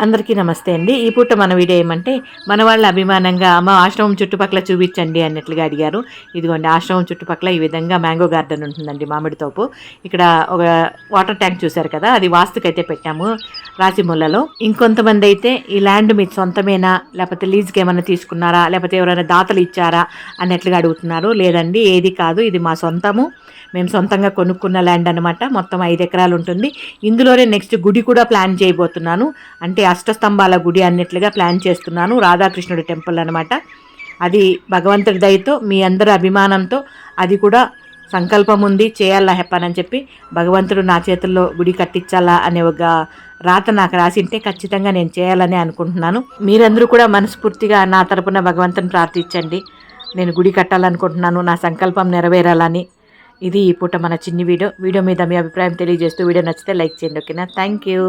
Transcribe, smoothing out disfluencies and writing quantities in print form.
అందరికీ నమస్తే అండి. ఈ పూట మన వీడియో ఏమంటే, మన వాళ్ళ అభిమానంగా అమ్మ ఆశ్రమం చుట్టుపక్కల చూపించండి అన్నట్లుగా అడిగారు. ఇదిగోండి ఆశ్రమం చుట్టుపక్కల ఈ విధంగా మ్యాంగో గార్డెన్ ఉంటుందండి, మామిడి తోపు. ఇక్కడ ఒక వాటర్ ట్యాంక్ చూశారు కదా, అది వాస్తుకైతే పెట్టాము రాసిమూలలో. ఇంకొంతమంది అయితే ఈ ల్యాండ్ మీ సొంతమేనా, లేకపోతే లీజ్కి ఏమైనా తీసుకున్నారా, లేకపోతే ఎవరైనా దాతలు ఇచ్చారా అన్నట్లుగా అడుగుతున్నారు. లేదండి, ఏది కాదు, ఇది మా సొంతము. మేము సొంతంగా కొనుక్కున్న ల్యాండ్ అనమాట. మొత్తం 5 ఎకరాలు ఉంటుంది. ఇందులోనే నెక్స్ట్ గుడి కూడా ప్లాన్ చేయబోతున్నాను. అంటే అష్టస్తంభాల గుడి అన్నట్లుగా ప్లాన్ చేస్తున్నాను. రాధాకృష్ణుడి టెంపుల్ అనమాట. అది భగవంతుడి దయతో, మీ అందరి అభిమానంతో అది కూడా సంకల్పం ఉంది, చేయాలా హెప్పనని చెప్పి భగవంతుడు నా చేతుల్లో గుడి కట్టించాలా అనే ఒక రాత నాకు రాసింటే ఖచ్చితంగా నేను చేయాలని అనుకుంటున్నాను. మీరందరూ కూడా మనస్ఫూర్తిగా నా తరపున భగవంతుని ప్రార్థించండి. నేను గుడి కట్టాలనుకుంటున్నాను, నా సంకల్పం నెరవేరాలని. ఇది ఈ పూట మన చిన్ని వీడియో మీద మీ అభిప్రాయం తెలియజేస్తూ, వీడియో నచ్చితే లైక్ చేయండి. ఓకేనా? Thank you.